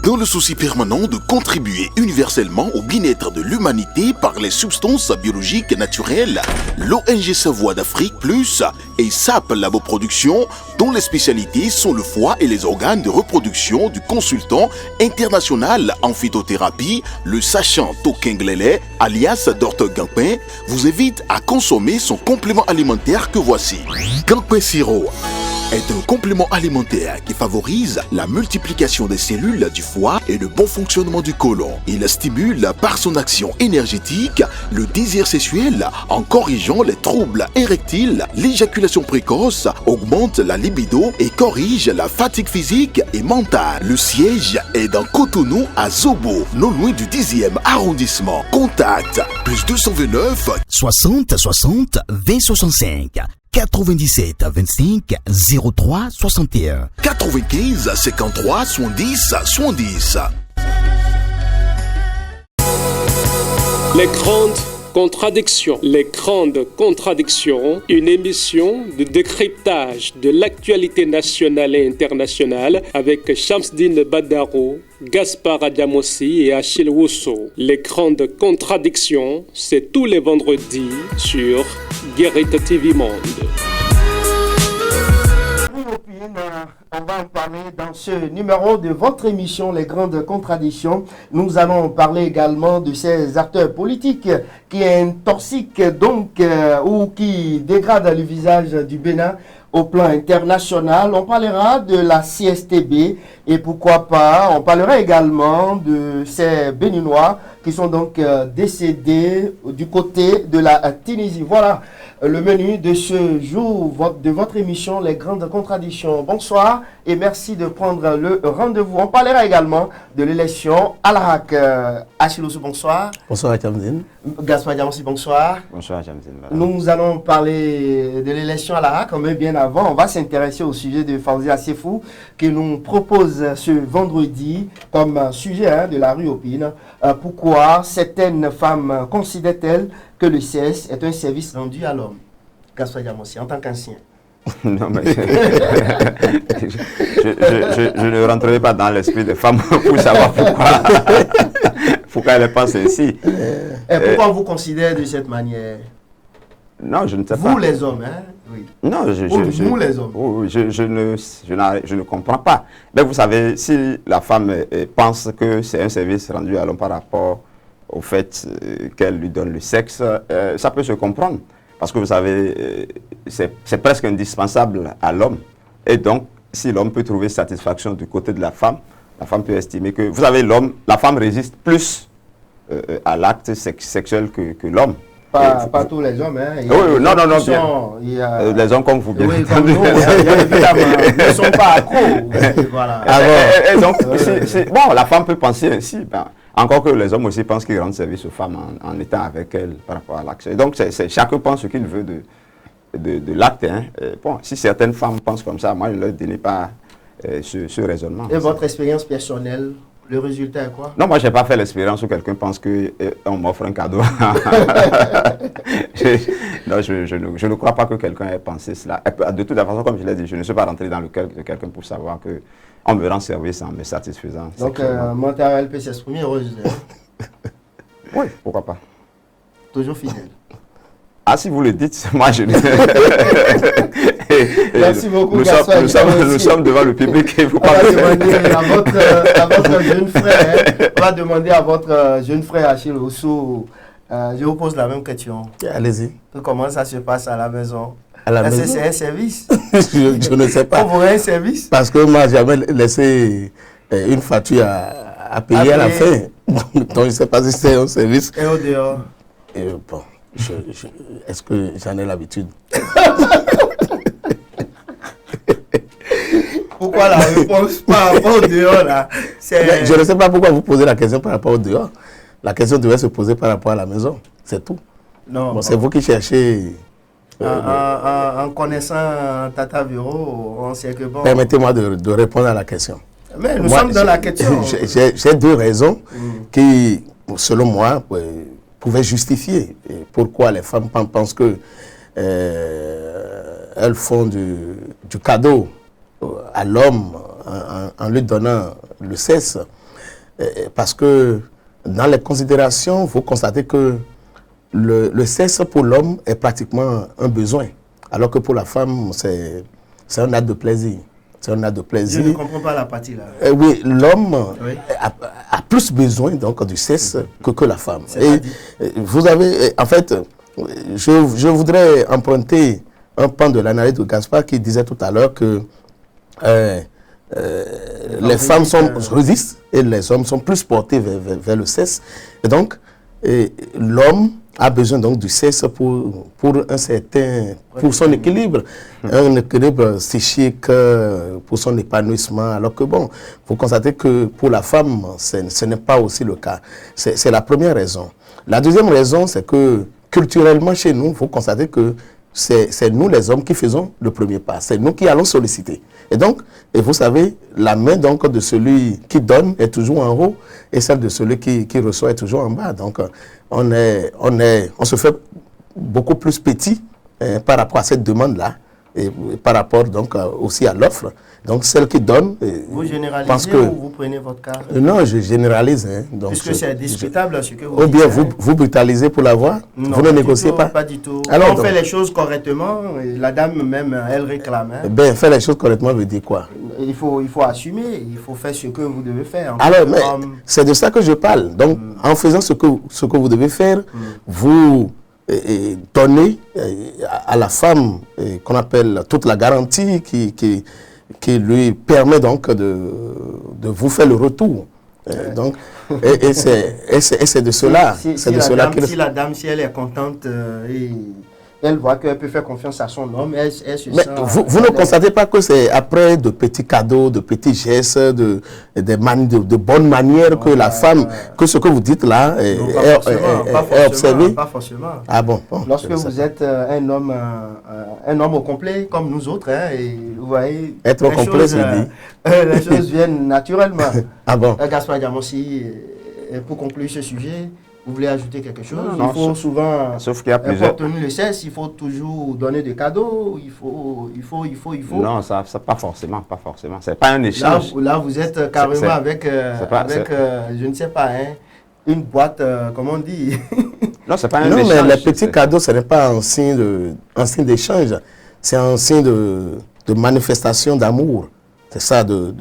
Dans le souci permanent de contribuer universellement au bien-être de l'humanité par les substances biologiques naturelles, l'ONG Savoie d'Afrique Plus et SAP Laboproduction, dont les spécialités sont le foie et les organes de reproduction du consultant international en phytothérapie, le sachant Tokenglele, alias Dr Gampin, vous invite à consommer son complément alimentaire que voici. Gampin Sirop est un complément alimentaire qui favorise la multiplication des cellules du foie et le bon fonctionnement du côlon. Il stimule par son action énergétique le désir sexuel en corrigeant les troubles érectiles, l'éjaculation précoce, augmente la libido et corrige la fatigue physique et mentale. Le siège est dans Cotonou à Zobo, non loin du 10e arrondissement. Contact plus 229 60 60 20 65 97 25 03 61 95 53 70 70. Les grandes contradictions. Les grandes contradictions, une émission de décryptage de l'actualité nationale et internationale avec Shamsdine Badaro, Gaspard Adjamossi et Achille Wusso. Les grandes contradictions, c'est tous les vendredis sur Guérite TV Monde. On va en parler dans ce numéro de votre émission Les Grandes Contradictions. Nous allons parler également de ces acteurs politiques qui intoxiquent donc ou qui dégradent le visage du Bénin au plan international. On parlera de la CSTB et pourquoi pas, on parlera également de ces Béninois qui sont donc décédés du côté de la Tunisie. Voilà le menu de ce jour de votre émission Les Grandes Contradictions. Bonsoir et merci de prendre le rendez-vous. On parlera également de l'élection à l'Arak. Achille Wusso, bonsoir. Bonsoir Jamzine. Gaspard Adjamossi, bonsoir. Bonsoir Jamzine. Nous allons parler de l'élection à l'Arak, mais bien avant, on va s'intéresser au sujet de Fawzia Sefou qui nous propose ce vendredi comme sujet de la rue Opine. Pourquoi certaines femmes considèrent-elles que le CS est un service rendu à l'homme? Gaspard Adjamossi, en tant qu'ancien. Non, mais je ne rentrerai pas dans l'esprit des femmes pour savoir pourquoi elles pensent ainsi. Et pourquoi on vous considère de cette manière? Non, je ne sais pas. Vous les hommes, hein? Oui. Non, nous les hommes. Oui, je ne comprends pas. Mais vous savez, si la femme pense que c'est un service rendu à l'homme par rapport au fait qu'elle lui donne le sexe, ça peut se comprendre. Parce que vous savez, c'est presque indispensable à l'homme. Et donc, si l'homme peut trouver satisfaction du côté de la femme peut estimer que, vous savez, la femme résiste plus à l'acte sexuel que l'homme. Pas tous les hommes, hein. Oui, non, bien. Les hommes comme vous, bien entendu. Évidemment, ne sont pas accros. Voilà. Et donc, bon, la femme peut penser ainsi. Encore que les hommes aussi pensent qu'ils rendent service aux femmes en étant avec elles par rapport à l'acte. Donc, chacun pense ce qu'il veut de l'acte. Hein. Bon, si certaines femmes pensent comme ça, moi, je ne leur donnais pas ce raisonnement. Et votre expérience personnelle, le résultat est quoi? Non, moi, je n'ai pas fait l'expérience où quelqu'un pense qu'on m'offre un cadeau. Non, je ne crois pas que quelqu'un ait pensé cela. De toute façon, comme je l'ai dit, je ne suis pas rentré dans le cœur de quelqu'un pour savoir qu'on me rend service en me satisfaisant. Donc, Montréal peut s'exprimer heureuse. Oui, pourquoi pas. Toujours fidèle. Ah, si vous le dites, moi je... Merci beaucoup, nous sommes devant le public. On va demander à votre jeune frère, on va demander à votre jeune frère Achille Wusso, je vous pose la même question. Allez-y. Comment ça se passe à la maison? À la maison? C'est un service? je ne sais pas. On voudrait un service? Parce que moi, j'ai jamais laissé une facture à payer à la fin. Donc, je ne sais pas si c'est un service. Et au dehors? Bon, est-ce que j'en ai l'habitude? Pourquoi la réponse par rapport au dehors là? Je ne sais pas pourquoi vous posez la question par rapport au dehors. La question devait se poser par rapport à la maison. C'est tout. Non. Bon, c'est vous qui cherchez. En connaissant Tata Viro, on sait que bon. Permettez-moi de répondre à la question. Mais nous sommes dans la question. J'ai deux raisons qui, selon moi, pouvaient justifier pourquoi les femmes pensent que elles font du cadeau à l'homme en lui donnant le sexe. parce que dans les considérations, vous constatez que le sexe pour l'homme est pratiquement un besoin, alors que pour la femme, c'est un acte de plaisir. C'est un acte de plaisir. Je ne comprends pas la partie là. Oui, l'homme a plus besoin donc du sexe que la femme. Et vous avez, en fait, je voudrais emprunter un pan de l'analyse de Gaspard qui disait tout à l'heure que les femmes résistent et les hommes sont plus portés vers le sexe. Et donc, l'homme a besoin donc du sexe pour son équilibre, un équilibre psychique, pour son épanouissement. Alors que bon, vous constatez que pour la femme, ce n'est pas aussi le cas. C'est la première raison. La deuxième raison, c'est que culturellement chez nous, vous constatez que c'est nous les hommes qui faisons le premier pas. C'est nous qui allons solliciter. Et donc, vous savez, la main donc de celui qui donne est toujours en haut et celle de celui qui reçoit est toujours en bas. Donc, on se fait beaucoup plus petit par rapport à cette demande-là et par rapport donc aussi à l'offre. Donc, celle qui donne... Vous généralisez ou vous prenez votre cas? Non, je généralise. Donc, puisque c'est discutable ce que vous dites. Ou bien hein? vous brutalisez pour l'avoir? Vous ne négociez pas? Pas du tout. Alors, on fait les choses correctement. La dame même, elle réclame. Hein. Ben, faire les choses correctement veut dire quoi? Il faut assumer. Il faut faire ce que vous devez faire. Alors, mais c'est de ça que je parle. Donc, en faisant ce que vous devez faire, vous... donnez à la femme qu'on appelle toute la garantie qui lui permet donc de vous faire le retour. Donc, et c'est de cela. Si la dame, si elle est contente et elle voit qu'elle peut faire confiance à son homme, elle se sent... Vous ne constatez pas que c'est après de petits cadeaux, de petits gestes, de bonnes manières que la femme, que ce que vous dites là est observé? Pas forcément. Ah bon, lorsque vous êtes un homme au complet, comme nous autres, hein, et vous voyez... Être au complet, c'est dit. Les choses viennent naturellement. Ah bon? Gaspard Diamossi, pour conclure ce sujet... Vous voulez ajouter quelque chose? Non, il faut souvent, sauf qu'il y a plusieurs... pour obtenir le cesse, il faut toujours donner des cadeaux, il faut. Non, ça pas forcément. C'est pas un échange. Là, vous êtes carrément avec je ne sais pas, hein, une boîte, comment on dit? Non, c'est pas un échange. Non, mais les petits cadeaux, ce n'est pas un signe d'échange, c'est un signe de manifestation d'amour. C'est ça, de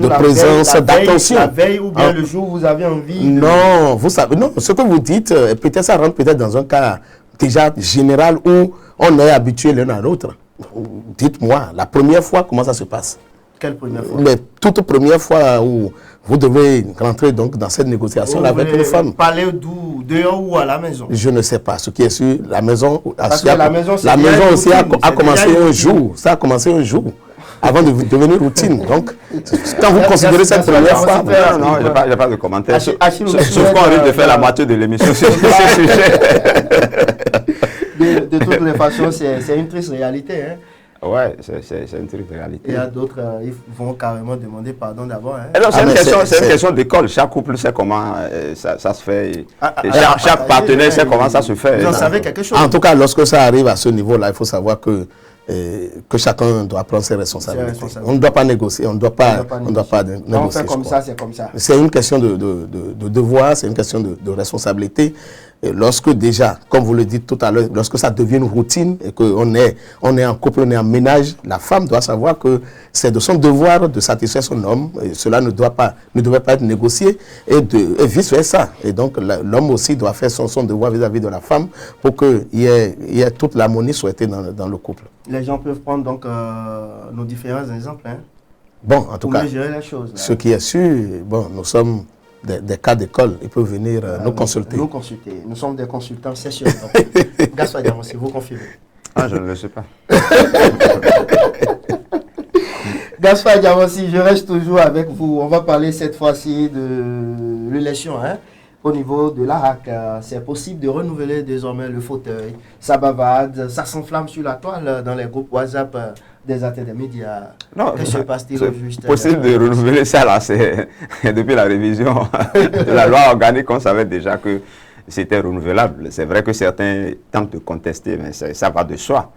présence, d'attention. La veille ou bien le jour où vous avez envie. Non, vous savez, non, ce que vous dites, peut-être ça rentre peut-être dans un cas déjà général où on est habitué l'un à l'autre. Dites-moi, la première fois, comment ça se passe? Quelle première fois? Les toutes premières fois où vous devez rentrer donc dans cette négociation avec une femme. Parler d'où? Dehors ou à la maison? Je ne sais pas. Ce qui est sûr, la maison, la maison aussi a commencé un jour. Ça a commencé un jour. Avant de devenir routine. Donc, quand vous considérez cette première fois... Non, il n'y a pas de commentaire. Sauf qu'on risque de faire la moitié de l'émission sur ce sujet. De toutes les façons, c'est une triste réalité. Hein. Ouais, c'est une triste réalité. Il y a d'autres, ils vont carrément demander pardon d'abord. Hein. C'est une question d'école. Chaque couple sait comment ça se fait. Chaque partenaire sait comment ça se fait. Vous en savez quelque chose? En tout cas, lorsque ça arrive à ce niveau-là, il faut savoir que chacun doit prendre ses responsabilités. On ne doit pas négocier, on ne doit pas négocier. On fait comme ça, c'est comme ça. C'est une question de devoir, c'est une question de responsabilité. Et lorsque déjà, comme vous le dites tout à l'heure, lorsque ça devient une routine et qu'on est en couple, on est en ménage, la femme doit savoir que c'est de son devoir de satisfaire son homme. Et cela ne devait pas être négocié et vice-versa. Et donc l'homme aussi doit faire son devoir vis-à-vis de la femme pour qu'il y ait toute l'harmonie souhaitée dans le couple. Les gens peuvent prendre donc nos différents exemples. Hein, bon, en tout cas, gérer la chose, ce qui est sûr, bon, nous sommes des cas d'école, ils peuvent venir nous consulter. Nous consulter. Nous sommes des consultants sessions. Gaspard Diamossi, vous confirmez? Ah, je ne le sais pas. Gaspard Diamossi, je reste toujours avec vous. On va parler cette fois-ci de l'élection. Hein? Au niveau de l'ARAC, c'est possible de renouveler désormais le fauteuil. Ça bavade, ça s'enflamme sur la toile dans les groupes WhatsApp des acteurs des médias. Non, que se passe-t-il au juste? C'est possible de renouveler ça là, c'est depuis la révision de la loi organique, on savait déjà que c'était renouvelable. C'est vrai que certains tentent de contester, mais ça va de soi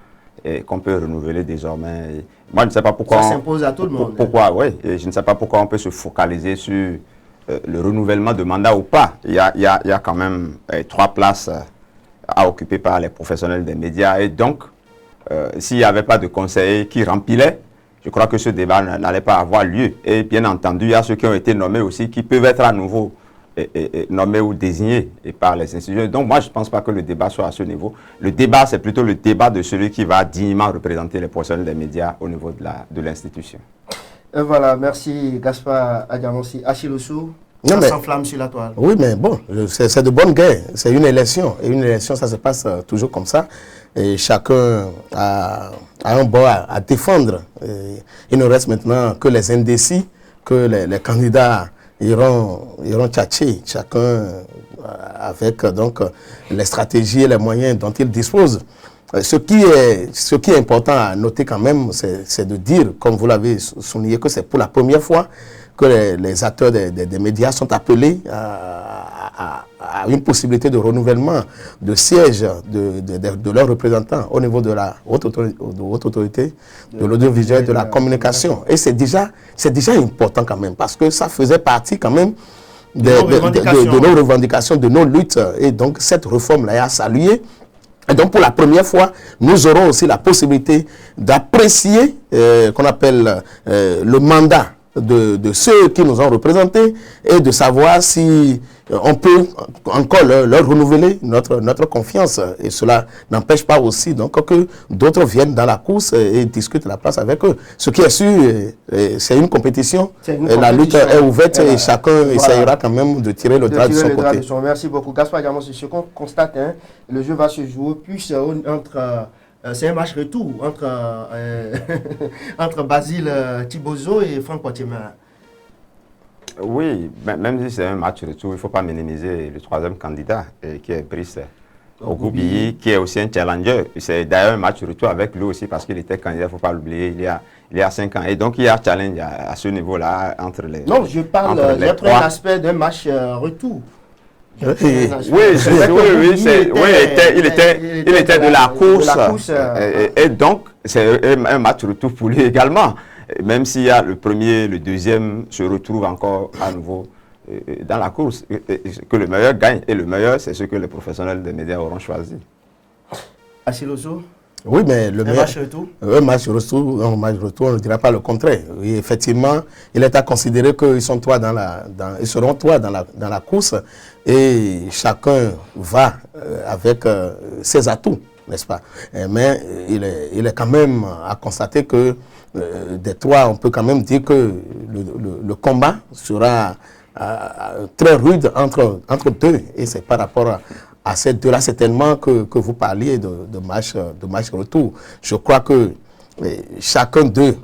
et qu'on peut renouveler désormais. Moi, je ne sais pas pourquoi... Ça s'impose à tout le monde. Pourquoi, oui. Je ne sais pas pourquoi on peut se focaliser sur le renouvellement de mandat ou pas. Il y a quand même 3 places à occuper par les professionnels des médias. Et donc, s'il n'y avait pas de conseillers qui remplilaient, je crois que ce débat n'allait pas avoir lieu. Et bien entendu, il y a ceux qui ont été nommés aussi, qui peuvent être à nouveau nommés ou désignés par les institutions. Donc moi, je ne pense pas que le débat soit à ce niveau. Le débat, c'est plutôt le débat de celui qui va dignement représenter les professionnels des médias au niveau de l'institution. Et voilà, merci Gaspard Adjamansi. Achille Ossou, ça s'enflamme sur la toile. Oui, mais bon, c'est de bonne guerre. C'est une élection. Et une élection, ça se passe toujours comme ça. Et chacun a un bord à défendre. Et il ne reste maintenant que les indécis, que les candidats iront tchatcher, chacun avec donc les stratégies et les moyens dont il dispose. Ce qui est important à noter quand même, c'est de dire, comme vous l'avez souligné, que c'est pour la première fois que les acteurs des médias sont appelés à une possibilité de renouvellement de sièges de leurs représentants au niveau de la haute autorité de l'audiovisuel, de la communication. Et c'est déjà important quand même, parce que ça faisait partie quand même de nos revendications, de nos luttes. Et donc cette réforme-là est à saluer. Et donc pour la première fois, nous aurons aussi la possibilité d'apprécier qu'on appelle le mandat de ceux qui nous ont représentés et de savoir si on peut encore leur renouveler notre confiance. Et cela n'empêche pas aussi donc, que d'autres viennent dans la course et discutent la place avec eux. Ce qui est sûr, c'est une compétition. La lutte est ouverte et chacun essayera quand même de tirer le drap de son côté. Merci beaucoup. Gaspard Adjamansi, ce qu'on constate, le jeu va se jouer plus entre... c'est un match retour entre Basile Thibozo et Franck Poitiers-Mea. Oui, même si c'est un match retour, il ne faut pas minimiser le troisième candidat, qui est Brice Ogoubeye, qui est aussi un challenger. C'est d'ailleurs un match retour avec lui aussi, parce qu'il était candidat, il ne faut pas l'oublier, il y a 5 ans. Et donc il y a un challenge à ce niveau-là entre les... Non, je parle, j'ai pris l'aspect d'un match retour. Il était de la course. Et donc, c'est un match retour pour lui également. Même s'il y a le premier, le deuxième se retrouvent encore à nouveau dans la course. Que le meilleur gagne. Et le meilleur, c'est ce que les professionnels des médias auront choisi. Achille Ossou? Oui, mais le meilleur, match retour? Un match retour, on ne dira pas le contraire. Oui, effectivement, il est à considérer qu'ils sont ils seront trois dans la course et chacun va avec ses atouts, n'est-ce pas? Mais il est quand même à constater que des trois, on peut quand même dire que le combat sera très rude entre deux et c'est par rapport à ces deux-là, certainement que vous parliez de match retour. Je crois que chacun d'eux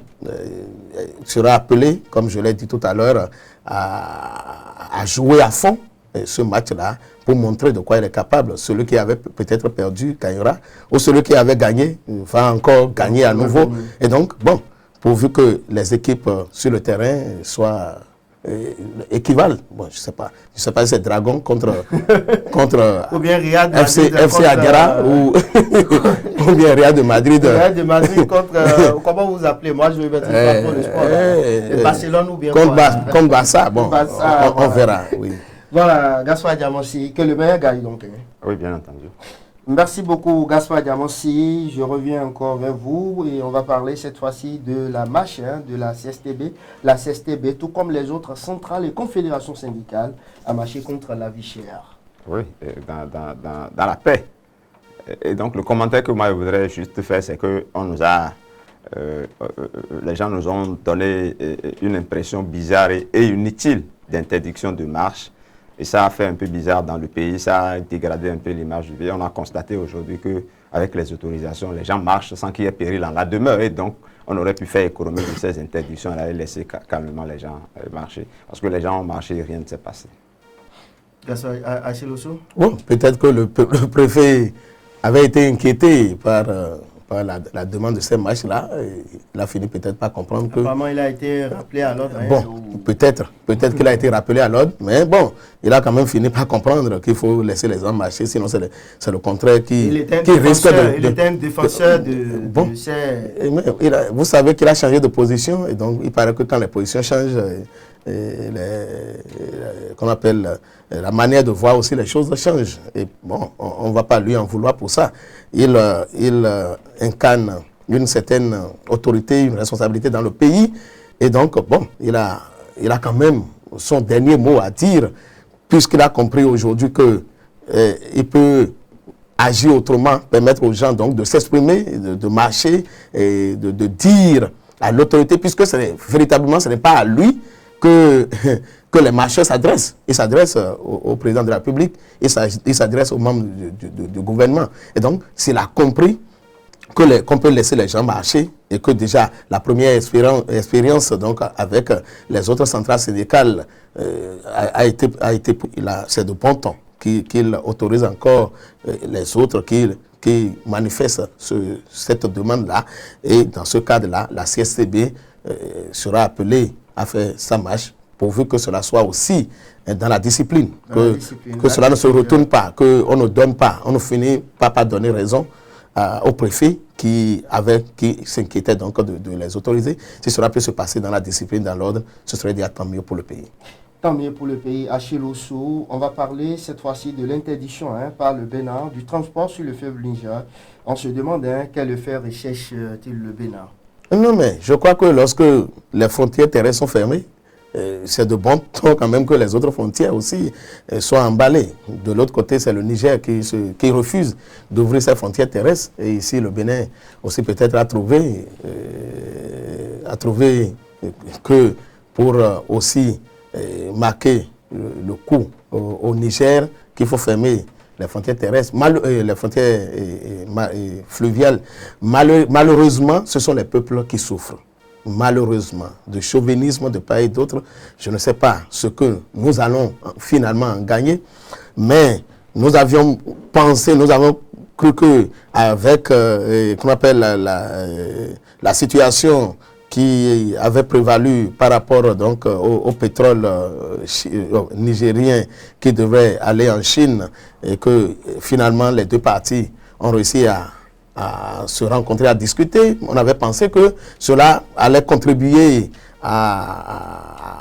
sera appelé, comme je l'ai dit tout à l'heure, à jouer à fond ce match-là pour montrer de quoi il est capable. Celui qui avait peut-être perdu gagnera, ou celui qui avait gagné va encore gagner à nouveau. Et donc, bon, pourvu que les équipes sur le terrain soient... équivalent. Bon, je sais pas si c'est Dragon contre ou bien Real de FC Aguera ou bien Real de Madrid. Real de Madrid contre comment vous appelez? Moi je vais mettre le drapeau de sport. Barcelone ou bien contre Barça. Bon, on verra. Oui. Voilà, Gaspard Adjamansi, que le meilleur gagne donc. Oui, bien entendu. Merci beaucoup Gaspard Adjamansi. Je reviens encore vers vous et on va parler cette fois-ci de la marche de la CSTB. La CSTB, tout comme les autres centrales et confédérations syndicales, a marché contre la vie chère. Oui, dans la paix. Et donc le commentaire que moi je voudrais juste faire, c'est que les gens nous ont donné une impression bizarre et inutile d'interdiction de marche. Et ça a fait un peu bizarre dans le pays, ça a dégradé un peu l'image du pays. On a constaté aujourd'hui qu'avec les autorisations, les gens marchent sans qu'il y ait péril en la demeure. Et donc, on aurait pu faire économie de ces interdictions et laisser calmement les gens marcher. Parce que les gens ont marché et rien ne s'est passé. Achille Ossou? Bon, peut-être que le préfet avait été inquiété par la demande de ces matchs-là. Il a fini peut-être par comprendre que... Apparemment, il a été rappelé à l'ordre. Bon, peut-être qu'il a été rappelé à l'ordre, mais bon, il a quand même fini par comprendre qu'il faut laisser les gens marcher, sinon c'est le contraire qui risque de... Il était un défenseur de ces... Vous savez qu'il a changé de position, et donc il paraît que quand les positions changent, qu'on appelle la manière de voir aussi les choses change. Et bon, on ne va pas lui en vouloir pour ça. Il incarne une certaine autorité, une responsabilité dans le pays. Et donc, bon, il a quand même son dernier mot à dire, puisqu'il a compris aujourd'hui qu'il peut agir autrement, permettre aux gens donc de s'exprimer, de marcher et de dire à l'autorité, puisque véritablement ce n'est pas à lui que les marcheurs s'adressent. Ils s'adressent au président de la République, ils s'adressent aux membres du gouvernement. Et donc, s'il a compris qu'on peut laisser les gens marcher et que déjà la première expérience donc, avec les autres centrales syndicales c'est de bon temps qu'il autorise encore les autres qui manifestent cette demande-là. Et dans ce cadre-là, la CSTB sera appelée à faire sa marche, pourvu que cela soit aussi dans la discipline, que cela ne se retourne pas, qu'on ne donne pas, on ne finit pas par donner raison au préfet qui s'inquiétait donc de les autoriser. Si cela peut se passer dans la discipline, dans l'ordre, ce serait déjà tant mieux pour le pays. Tant mieux pour le pays. Achille Osso, on va parler cette fois-ci de l'interdiction par le Bénin du transport sur le fleuve Niger. On se demande quel effet recherche-t-il le Bénin? Non, mais je crois que lorsque les frontières terrestres sont fermées, c'est de bon ton quand même que les autres frontières aussi soient emballées. De l'autre côté, c'est le Niger qui refuse d'ouvrir ses frontières terrestres. Et ici, le Bénin aussi peut-être a trouvé que pour aussi marquer le coup au Niger, qu'il faut fermer les frontières terrestres, les frontières fluviales. Malheureusement, ce sont les peuples qui souffrent. Malheureusement, de chauvinisme de part et d'autre, je ne sais pas ce que nous allons finalement en gagner, mais nous avions pensé, nous avons cru qu'avec qu'on appelle la situation qui avait prévalu par rapport donc au pétrole nigérien qui devrait aller en Chine, et que finalement les deux parties ont réussi à se rencontrer, à discuter. On avait pensé que cela allait contribuer à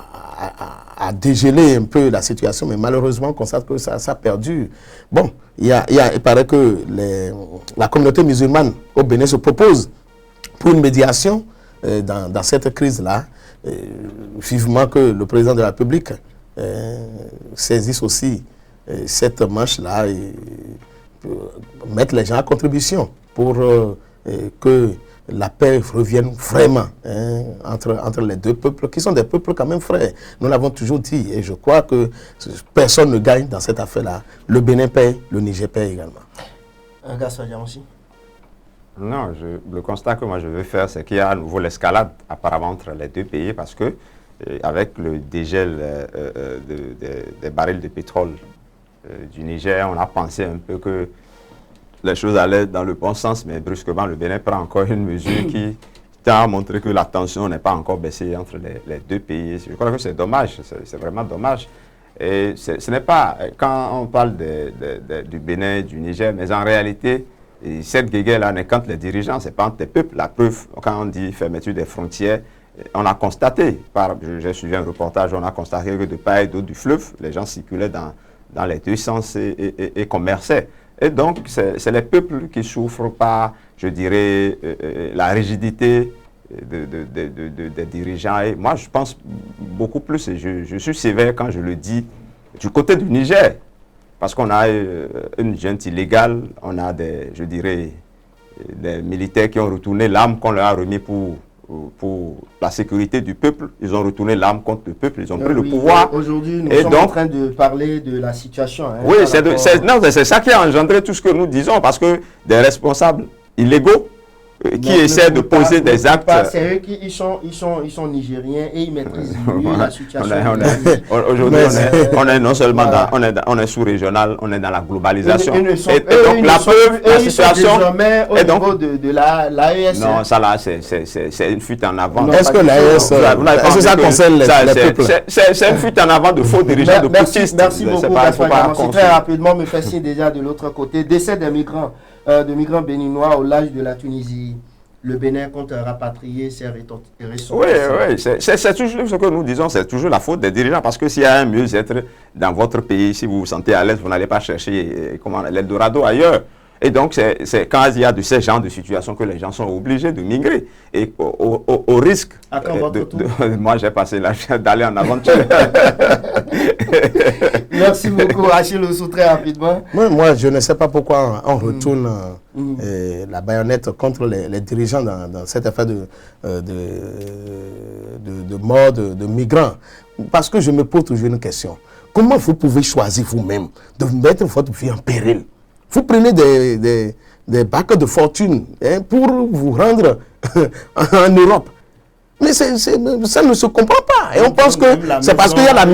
dégeler un peu la situation, mais malheureusement on constate que ça a perdu. Bon, il paraît que la communauté musulmane au Bénin se propose pour une médiation dans cette crise-là. Vivement que le président de la République saisisse aussi cette manche-là et mettre les gens à contribution pour que la paix revienne vraiment entre les deux peuples, qui sont des peuples quand même frères. Nous l'avons toujours dit, et je crois que personne ne gagne dans cette affaire-là. Le Bénin paie, le Niger paie également. Gaston aussi. Non, le constat que moi je veux faire, c'est qu'il y a à nouveau l'escalade apparemment entre les deux pays, parce que avec le dégel des barils de pétrole du Niger, on a pensé un peu que les choses allaient dans le bon sens, mais brusquement, le Bénin prend encore une mesure qui tend à montrer que la tension n'est pas encore baissée entre les deux pays. Je crois que c'est dommage, c'est vraiment dommage. Et ce n'est pas, quand on parle du Bénin, du Niger, mais en réalité, cette guerre-là n'est qu'entre les dirigeants, c'est pas entre les peuples. La preuve, quand on dit fermeture des frontières, on a constaté, j'ai suivi un reportage, on a constaté que de part et d'autre du fleuve, les gens circulaient dans les deux sens et commerçaient. Et donc, c'est les peuples qui souffrent par, je dirais, la rigidité des dirigeants. Et moi, je pense beaucoup plus, et je suis sévère quand je le dis, du côté du Niger. Parce qu'on a une junte illégale, on a des militaires qui ont retourné l'arme qu'on leur a remis pour la sécurité du peuple. Ils ont retourné l'arme contre le peuple, ils ont pris le pouvoir. Aujourd'hui, nous sommes en train de parler de la situation. Oui, c'est ça qui a engendré tout ce que nous disons, parce que des responsables illégaux qui essaient de poser des actes. C'est eux qui sont nigériens et ils maîtrisent mieux la situation. Aujourd'hui, on est non seulement on est sous-régional, on est dans la globalisation. Et donc la preuve, la situation au niveau de l'AES. Non, ça là, c'est une fuite en avant. Est-ce que l'AES, est-ce que ça concerne les peuples? C'est une fuite en avant de faux dirigeants, de putschistes. Merci beaucoup, Gaspard. Très rapidement, me fait signe déjà de l'autre côté. Décès des migrants béninois au large de la Tunisie. le Bénin compte rapatrier ses ressortissants. Oui, c'est toujours ce que nous disons, c'est toujours la faute des dirigeants, parce que s'il y a un mieux-être dans votre pays, si vous vous sentez à l'aise, vous n'allez pas chercher l'Eldorado ailleurs. Et donc, c'est quand il y a de ces genres de situations que les gens sont obligés de migrer. Et au risque, moi j'ai passé l'âge d'aller en aventure. Merci beaucoup, Achille Ossou, très rapidement. Moi, je ne sais pas pourquoi on retourne la baïonnette contre les dirigeants dans cette affaire de mort de migrants. Parce que je me pose toujours une question. Comment vous pouvez choisir vous-même de mettre votre vie en péril? Vous prenez des bacs de fortune pour vous rendre en Europe. Mais ça ne se comprend pas. Et on pense que c'est parce qu'il y a la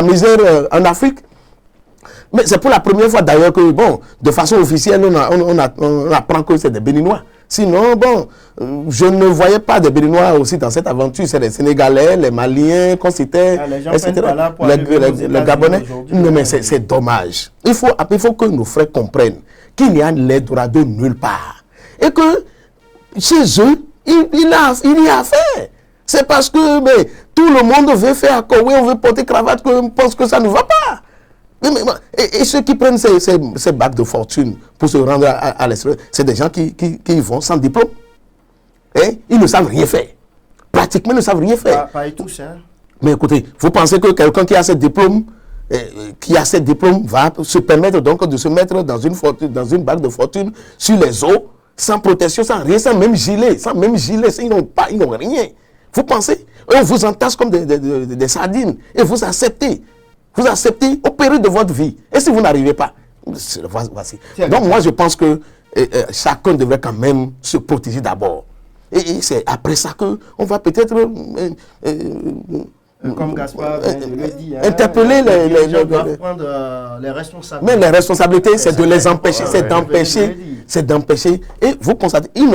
misère, en Afrique. Mais c'est pour la première fois d'ailleurs que, bon, de façon officielle, on apprend que c'est des Béninois. Sinon, bon, je ne voyais pas des Béninois aussi dans cette aventure. C'est les Sénégalais, les Maliens, qu'on citait, etc. Les Gabonais. Non, mais c'est dommage. Il faut que nos frères comprennent qu'il n'y a l'Eldorado nulle part. Et que chez eux, il y a affaire. C'est parce que tout le monde veut faire accord, on veut porter cravate, qu'on pense que ça ne va pas. Et ceux qui prennent ces bacs de fortune pour se rendre à l'extérieur, c'est des gens qui vont sans diplôme. Ils ne savent rien faire. Pratiquement, ils ne savent rien faire. Pas tous, hein. Mais écoutez, vous pensez que quelqu'un qui a ce diplôme, va se permettre donc de se mettre dans une bague de fortune sur les eaux, sans protection, sans rien, sans même gilet, ils n'ont rien. Vous pensez? On vous entasse comme des sardines et vous acceptez. Vous acceptez au péril de votre vie. Et si vous n'arrivez pas, voici. Donc moi je pense que chacun devrait quand même se protéger d'abord. Et c'est après ça qu'on va peut-être... comme Gaspard vient de le dire, interpeller les gens doivent prendre les responsabilités. Mais les responsabilités, c'est de les empêcher, c'est d'empêcher. Et vous constatez, ils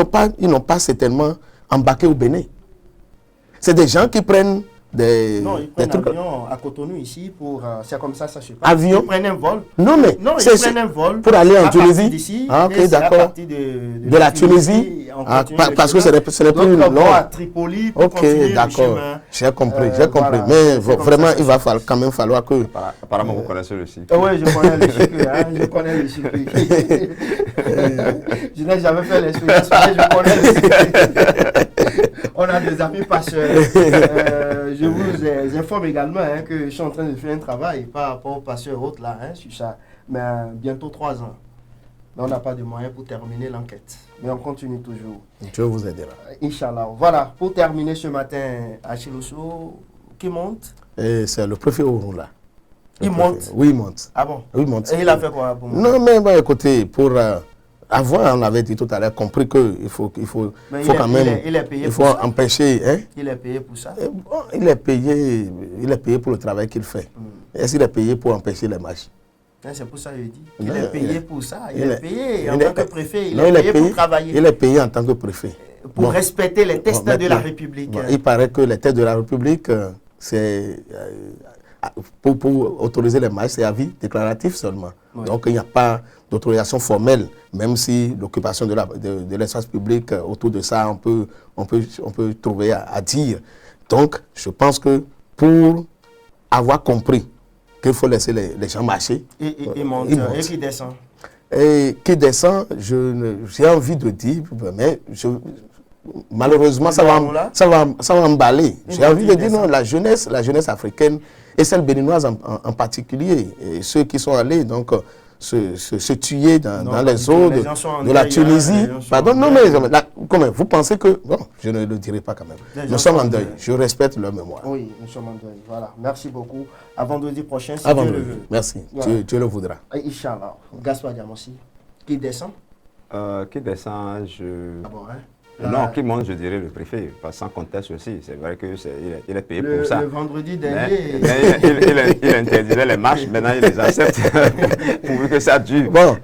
n'ont pas certainement embarqué au Bénin. C'est des gens qui prennent des trucs. Avion à Cotonou ici pour c'est comme ça se passe. Avion. Ils prennent un vol. Non mais ils prennent un vol pour aller en Tunisie. Ok, d'accord. De la Tunisie. Parce que ce n'est plus long. À Tripoli. Ok, d'accord. J'ai compris. Voilà. Mais vraiment, il va quand même falloir que. Apparemment, vous connaissez le site. Oui, je connais le circuit. Je connais le circuit. Je n'ai jamais fait l'expérience, mais je connais le circuit. On a des amis passeurs. Je vous informe également que je suis en train de faire un travail par rapport aux passeurs autres là, sur ça. Mais bientôt 3 ans. Mais on n'a pas de moyens pour terminer l'enquête. Mais on continue toujours. Dieu vous aidera. Inch'Allah. Voilà, pour terminer ce matin, Achille Ossou, qui monte? C'est le préfet Ouroula. Il monte? Oui, il monte. Ah bon? Oui, il monte. Et il a fait quoi pour monter? Non, mais écoutez, pour... Avant, on avait dit tout à l'heure, compris qu'il faut quand même... Il est payé il faut pour ça. Empêcher... Il est payé pour ça? Bon, il est payé pour le travail qu'il fait. Est-ce qu'il est payé pour empêcher les marches? C'est pour ça que je dis. Il est payé pour ça. Il est payé en tant que préfet. Il est payé pour travailler. Il est payé en tant que préfet. Pour respecter les textes de la République. Il paraît que les textes de la République, c'est... Pour autoriser les marches, c'est avis déclaratif seulement. Oui. Donc il n'y a pas d'autorisation formelle, même si l'occupation de l'espace public, autour de ça, on peut trouver à dire. Donc je pense que pour avoir compris qu'il faut laisser les gens marcher. Il monte. Et qui descend? Et qui descend, j'ai envie de dire, mais malheureusement ça va emballer. J'ai envie de dire non, la jeunesse africaine et celle béninoise en particulier, et ceux qui sont allés donc se tuer dans les eaux de la Tunisie. Pardon, non mais comment vous pensez que... Bon, je ne le dirai pas quand même. Nous sommes en deuil. Je respecte leur mémoire. Oui, nous sommes en deuil. Voilà. Merci beaucoup. À vendredi prochain, si Dieu le veut. Merci. Voilà. Dieu le voudra. Inch'Allah. Gaspard Diamossi. Qui descend? Qui descend, Ah bon, hein? Non, qui monte, je dirais le préfet, sans conteste aussi. C'est vrai qu'il est payé pour ça. Le vendredi dernier. Il interdirait les marches, maintenant il les accepte, pourvu que ça dure. Bon,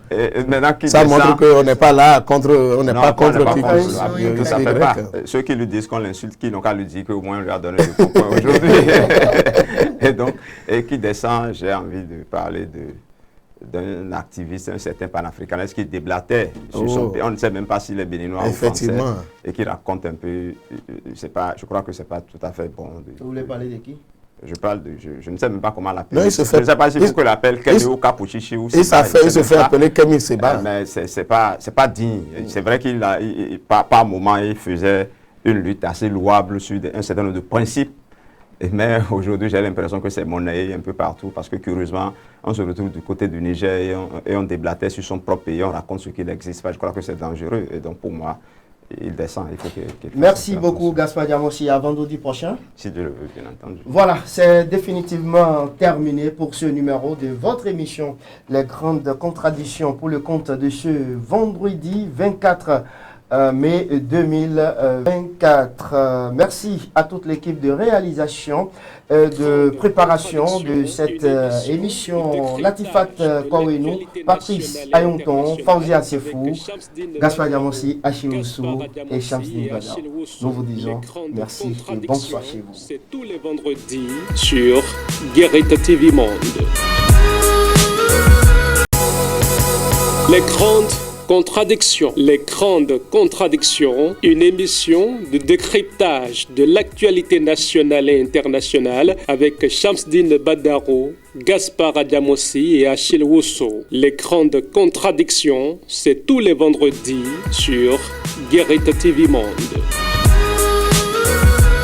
maintenant, ça montre qu'on n'est pas là contre, on n'est pas contre qui ça fait pas. Ceux qui lui disent qu'on l'insulte, qui n'ont qu'à lui dire qu'au moins on lui a donné le bon point aujourd'hui. Et donc, qui descend, j'ai envie de parler d'un activiste, un certain panafricaniste qui déblatait sur son pays. On ne sait même pas s'il est béninois ou français et qui raconte un peu. Je crois que ce n'est pas tout à fait bon. Vous voulez parler de qui? Je ne sais même pas comment l'appeler. Je ne sais pas si vous l'appelle Kemi ou Kapuchichi ou il se fait appeler Kemi Seba. Mais c'est pas digne. C'est vrai par moment, il faisait une lutte assez louable sur un certain nombre de principes. Mais aujourd'hui, j'ai l'impression que c'est monnayé un peu partout parce que curieusement, on se retrouve du côté du Niger et on déblatait sur son propre pays, on raconte ce qu'il n'existe pas. Je crois que c'est dangereux et donc pour moi, il descend. Il faut qu'il Merci beaucoup, Gaspard Diamossi. À vendredi prochain. Si Dieu le veut, bien entendu. Voilà, c'est définitivement terminé pour ce numéro de votre émission Les Grandes Contradictions pour le compte de ce vendredi 24 mai 2024. Merci à toute l'équipe de réalisation, de préparation de cette émission. Latifat Kouenou, Patrice Ayonton, Fauzia Sefou, Gaspard Diamossi, Achioussou et Shamsdin Badar. Nous vous disons merci et bonsoir chez vous. C'est tous les vendredis sur Guérite TV Monde. Les grandes contradictions. Les grandes contradictions, une émission de décryptage de l'actualité nationale et internationale avec Shamsdin Badaro, Gaspard Diamossi et Achille Wusso. Les grandes contradictions, c'est tous les vendredis sur Guérite TV Monde.